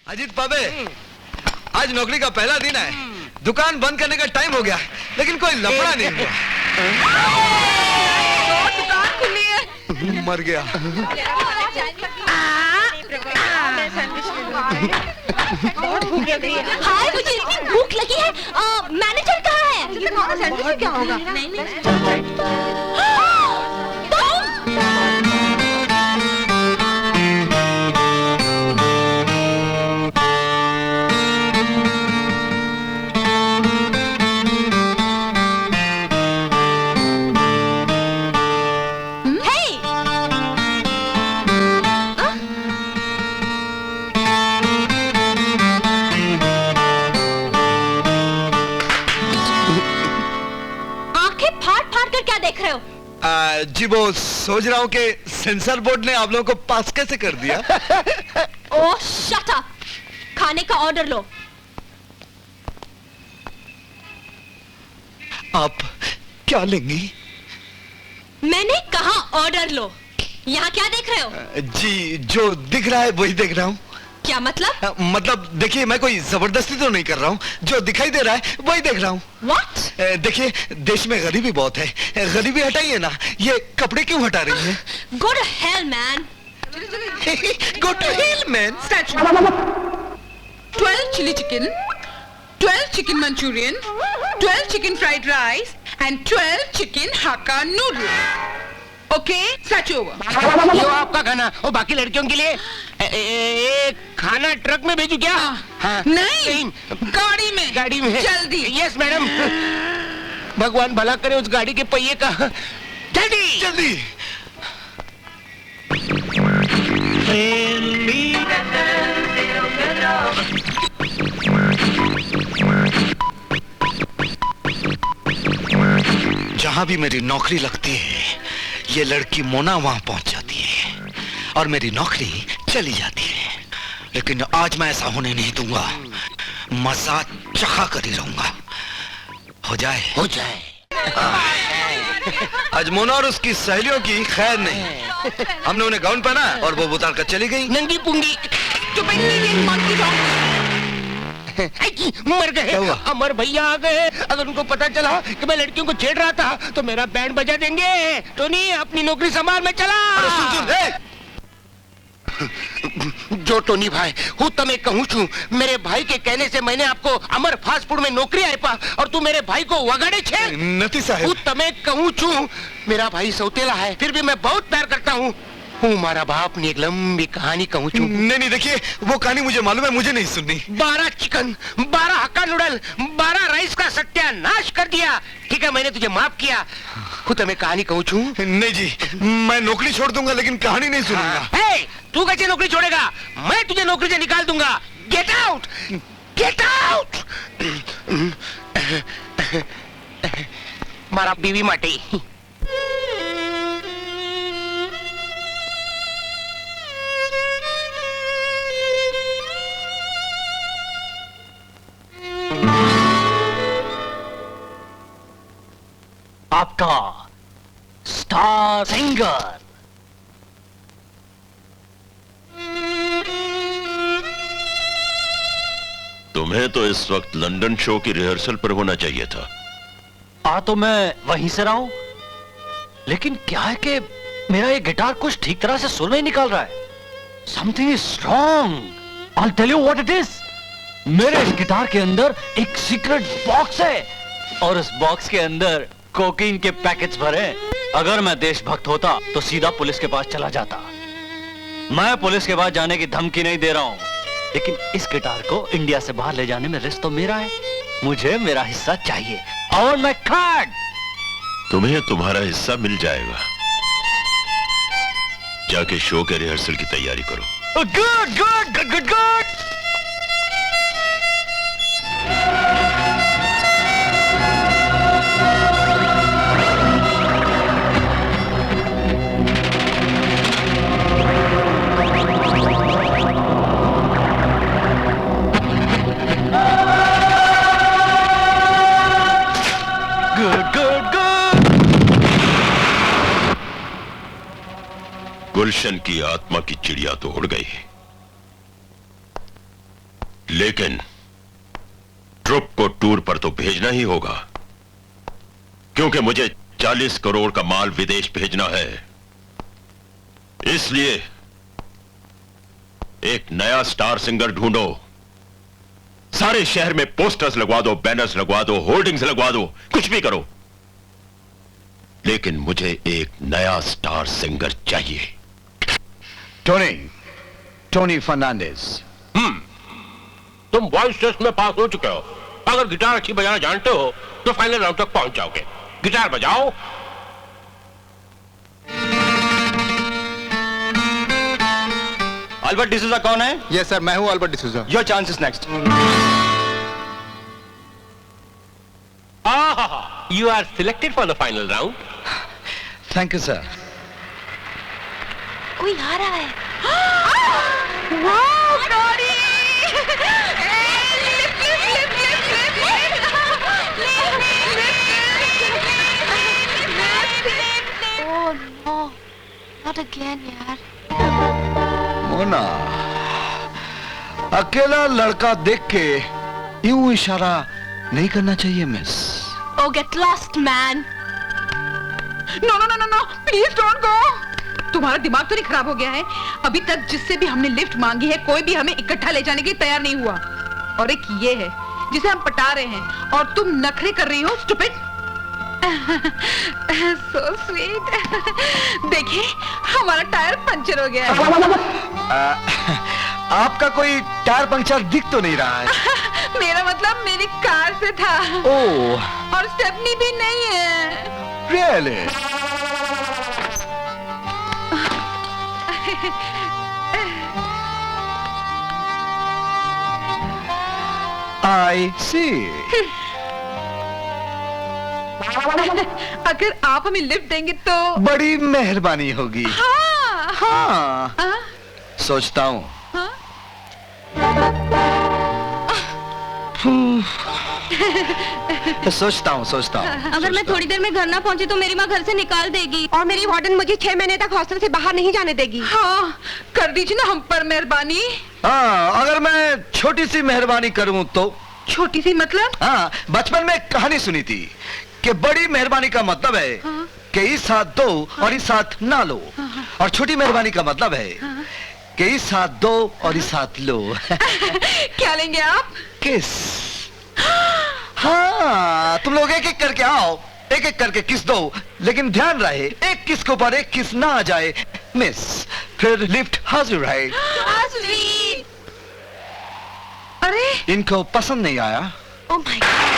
अजीत पाबे, आज नौकरी का पहला दिन है। दुकान बंद करने का टाइम हो गया, लेकिन कोई लफड़ा नहीं हुआ। दुकान खुली है। मर गया। बहुत भूख लगी है। हाय, मुझे इतनी भूख लगी है। मैनेजर कहाँ है? सैंडविच क्या होगा? नहीं। देख रहे हो? जी वो सोच रहा हूँ कि सेंसर बोर्ड ने आप लोगों को पास कैसे कर दिया। ओह शट अप, खाने का ऑर्डर लो। आप क्या लेंगी? मैंने कहा ऑर्डर लो। यहाँ क्या देख रहे हो? जी जो दिख रहा है वही देख रहा हूँ। क्या मतलब? मतलब देखिए, मैं कोई जबरदस्ती तो नहीं कर रहा हूँ, जो दिखाई दे रहा है वही देख रहा हूँ। What? देखिए, देश में गरीबी बहुत है, गरीबी हटाइए ना। ये कपड़े क्यों हटा रही है? Go to hell, man. Go to hell, man. 12 chili chicken, 12 chicken Manchurian, 12 chicken fried rice, and 12 chicken Hakka noodles. Okay, such over. ये आपका खाना, और बाकी लड़कियों के लिए खाना ट्रक में भेजू क्या? हाँ, नहीं, गाड़ी में। गाड़ी में जल्दी। Yes madam. भगवान भला करे उस गाड़ी के पहिए का। जल्दी जल्दी। जहां भी मेरी नौकरी लगती है, ये लड़की मोना वहां पहुंच जाती है और मेरी नौकरी चली जाती है। लेकिन आज मैं ऐसा होने नहीं दूंगा। मजा चखा कर ही रहूंगा। हो जाए हो जाए। आज मोना और उसकी सहेलियों की खैर नहीं। हमने उन्हें गाउन पहना और वो उतार कर चली गई। नंगी पुंगी। मर गए। अमर भैया आ गए। अगर उनको पता चला कि मैं लड़कियों को छेड़ रहा था तो मेरा बैंड बजा देंगे। टोनी अपनी नौकरी संभाल में चला। अरे सुन सुन, जो टोनी भाई हूँ तमें कहूँ छू, मेरे भाई के कहने से मैंने आपको अमर फास्ट फूड में नौकरी आयपा और तू मेरे भाई को वगाड़े छे। नती साहब, हूँ तमें कहूँ छू, मेरा भाई सौतेला है फिर भी मैं बहुत प्यार करता हूँ। हमारा बाप ने एक लंबी कहानी कहूँ छू। नहीं देखिए, वो कहानी मुझे मालूम है, मुझे नहीं सुननी। 12 चिकन, 12 हक्का नूडल, 12 राइस का सत्यानाश कर दिया। ठीक है, मैंने तुझे माफ किया। खुद मैं कहानी कहूँ छू। नहीं जी, मैं नौकरी छोड़ दूंगा लेकिन कहानी नहीं सुनूंगा। तू कैसे नौकरी छोड़ेगा? मैं तुझे नौकरी से निकाल दूंगा। Get out, get out. मारा बीवी माटी। आपका स्टार सिंगर। तुम्हें तो इस वक्त लंदन शो की रिहर्सल पर होना चाहिए था। तो मैं वहीं से रहा हूं, लेकिन क्या है कि मेरा ये गिटार कुछ ठीक तरह से सुर नहीं निकाल रहा है। Something is wrong. I'll tell you what it is. मेरे इस गिटार के अंदर एक सीक्रेट बॉक्स है और उस बॉक्स के अंदर कोकीन के पैकेट्स भरे। अगर मैं देशभक्त होता तो सीधा पुलिस के पास चला जाता। मैं पुलिस के पास जाने की धमकी नहीं दे रहा हूं, लेकिन इस गिटार को इंडिया से बाहर ले जाने में रिस्क तो मेरा है। मुझे मेरा हिस्सा चाहिए और मैं कार्ड। तुम्हें तुम्हारा हिस्सा मिल जाएगा। जाके शो के रिहर्सल की तैयारी करो। Good good good good good. Gulshan की आत्मा की चिड़िया तो उड़ गई, लेकिन ट्रुप को टूर पर तो भेजना ही होगा, क्योंकि मुझे 40 करोड़ का माल विदेश भेजना है। इसलिए एक नया स्टार सिंगर ढूंढो। सारे शहर में पोस्टर्स लगवा दो, बैनर्स लगवा दो, होर्डिंग्स लगवा दो, कुछ भी करो, लेकिन मुझे एक नया स्टार सिंगर चाहिए। टोनी फर्नांडिस। तुम वॉइस टेस्ट में पास हो चुके हो। अगर गिटार अच्छी बजाना जानते हो तो फाइनल राउंड तक पहुंच जाओगे। गिटार बजाओ। अल्बर्ट डिसूजा कौन है? यस सर, मैं हूं Albert D'Souza. Your chance is next. You are selected for the final round. Thank you sir. कोई आ रहा है। Wow, Gauri! Oh no, not again यार। मोना, अकेला लड़का देख के यूं इशारा नहीं करना चाहिए miss. Oh, get lost, man. No, please don't go. तुम्हारा दिमाग तो नहीं खराब हो गया है? अभी तक जिससे भी हमने लिफ्ट मांगी है, कोई भी हमें इकट्ठा ले जाने के लिए तैयार नहीं हुआ। और एक ये है जिसे हम पटा रहे हैं और तुम नखरे कर रही हो, स्टूपिड। So sweet. देखिए, हमारा टायर पंचर हो गया है। आपका कोई टायर पंक्चर दिख तो नहीं रहा है। मेरा मतलब मेरी कार से था। ओह, और स्टेपनी भी नहीं है। रियली? I see. अगर आप हमें लिफ्ट देंगे तो बड़ी मेहरबानी होगी। हाँ, हाँ, हाँ, सोचता हूँ। हाँ। सोचता हूँ। अगर मैं थोड़ी देर में घर ना पहुंची तो मेरी माँ घर से निकाल देगी। और मेरी वार्डन मुझे 6 महीने तक हॉस्टल से बाहर नहीं जाने देगी। हाँ, कर दीजिए ना हम पर मेहरबानी। हाँ, अगर मैं छोटी सी मेहरबानी करूँ तो? छोटी सी मतलब? हाँ, बचपन में एक कहानी सुनी थी कि बड़ी मेहरबानी का मतलब है कि इस हाथ दो और इस हाथ ना लो, और छोटी मेहरबानी का मतलब है कि इस हाथ दो और इस हाथ लो। क्या लेंगे आप? किस? हाँ, तुम लोग एक एक करके आओ, एक एक करके किस दो, लेकिन ध्यान रहे एक किस के ऊपर एक किस ना आ जाए मिस, फिर लिफ्ट हाजिर है। अरे इनको पसंद नहीं आया? Oh my God.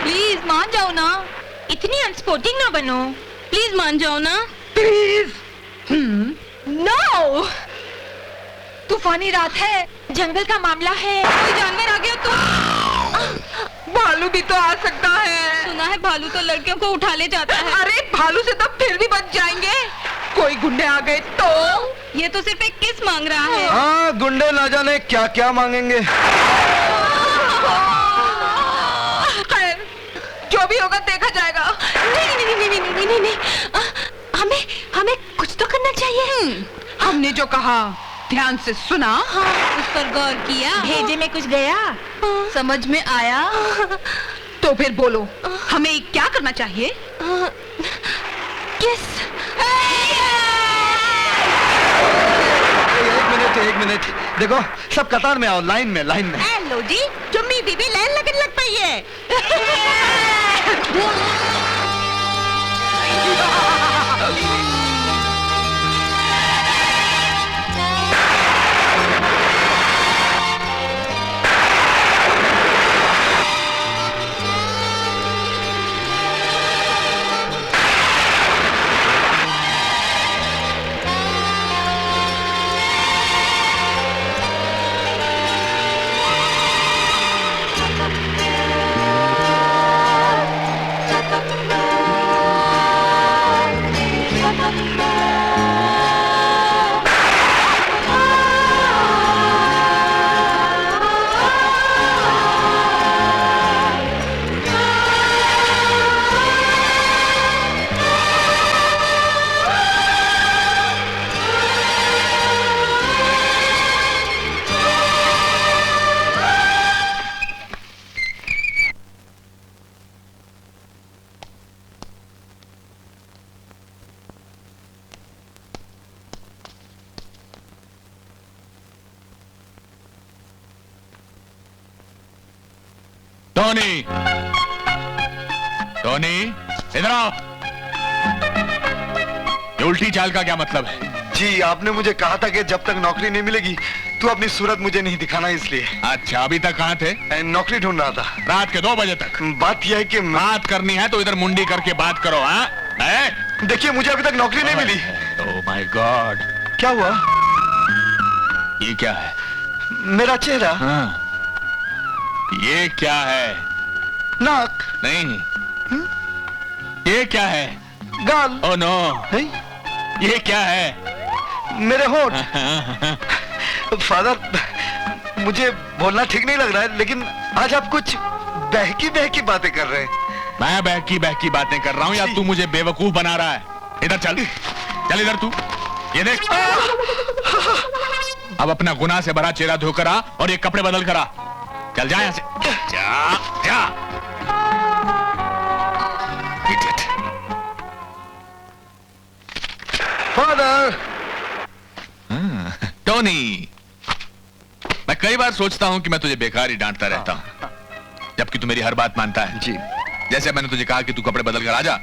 प्लीज मान जाओ ना, इतनी अनस्पोर्टिंग ना बनो। प्लीज मान जाओ ना। प्लीज। नो, तूफानी रात है, जंगल का मामला है, कोई जानवर आ गया तो। भालू भी तो आ सकता है। सुना है भालू तो लड़कियों को उठा ले जाता है। अरे भालू से तो फिर भी बच जाएंगे। कोई गुंडे आ गए तो? ये तो सिर्फ एक किस मांग रहा है। हाँ, गुंडे ना जाने क्या क्या मांगेंगे। खैर, जो भी होगा देखा जाएगा। नहीं, हमें कुछ तो करना चाहिए। हमने जो कहा ध्यान से सुना, उस पर गौर किया, भेजे में कुछ गया, समझ में आया, तो फिर बोलो हमें क्या करना चाहिए? किस। एक मिनट, देखो सब कतार में आओ, लाइन में। हेलो जी, चुम्मी दीदी लाइन लगने लग पई है। टोनी, टोनी, इधर आओ। ये उल्टी चाल का क्या मतलब है? जी, आपने मुझे कहा था कि जब तक नौकरी नहीं मिलेगी तू अपनी सूरत मुझे नहीं दिखाना, इसलिए। अच्छा, अभी तक कहाँ थे? नौकरी ढूंढ रहा था। रात के 2 बजे तक? बात यह है कि बात करनी है तो इधर मुंडी करके बात करो। हाँ, देखिए, मुझे अभी तक नौकरी नहीं मिली। ओह माय गॉड, क्या हुआ? ये क्या है? मेरा चेहरा। हाँ। ये क्या है? नाक। नहीं। ये क्या है? गाल। Oh no. नहीं? ये क्या है? मेरे होंठ। फादर, मुझे बोलना ठीक नहीं लग रहा है, लेकिन आज आप कुछ बहकी बहकी बातें कर रहे हैं। मैं बहकी बहकी बातें कर रहा हूँ या तू मुझे बेवकूफ बना रहा है? इधर चल, चल इधर तू। ये देख, अब अपना गुनाह से भरा चेहरा धोकर आ और ये कपड़े बदल कर आ। चल जा यहाँ से, जा, जा। Idiot. फादर। टोनी, मैं कई बार सोचता हूँ कि मैं तुझे बेकार ही डांटता रहता हूँ, जबकि तू मेरी हर बात मानता है। जी। जैसे मैंने तुझे कहा कि तू कपड़े बदल कर आ जा,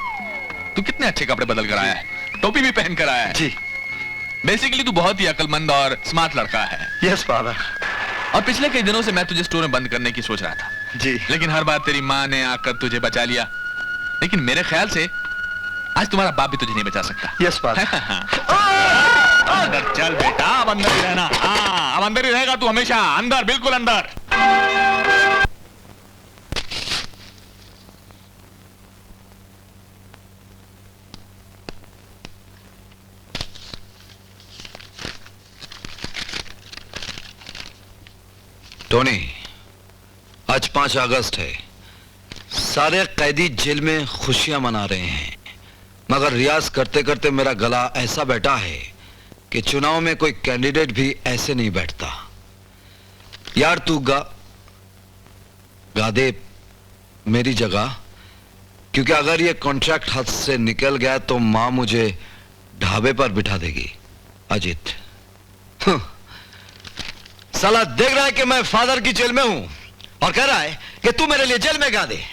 तू कितने अच्छे कपड़े बदल कर आया है, टोपी भी पहन कर आया है। जी। बेसिकली तू बहुत ही अक्लमंद और स्मार्ट लड़का है। Yes father. और पिछले कई दिनों से मैं तुझे स्टोर में बंद करने की सोच रहा था। जी। लेकिन हर बार तेरी माँ ने आकर तुझे बचा लिया। लेकिन मेरे ख्याल से आज तुम्हारा बाप भी तुझे नहीं बचा सकता। Yes father. अंदर चल बेटा, अब अंदर ही रहना। हाँ, अब अंदर ही रहेगा तू हमेशा, अंदर, बिल्कुल अंदर। टोनी, आज 5 अगस्त है। सारे कैदी जेल में खुशियां मना रहे हैं, मगर रियाज करते करते मेरा गला ऐसा बैठा है कि चुनाव में कोई कैंडिडेट भी ऐसे नहीं बैठता। यार तू गा दे मेरी जगह, क्योंकि अगर ये कॉन्ट्रैक्ट हाथ से निकल गया तो मां मुझे ढाबे पर बिठा देगी। अजीत साला देख रहा है कि मैं फादर की जेल में हूं और कह रहा है कि तू मेरे लिए जेल में गा दे।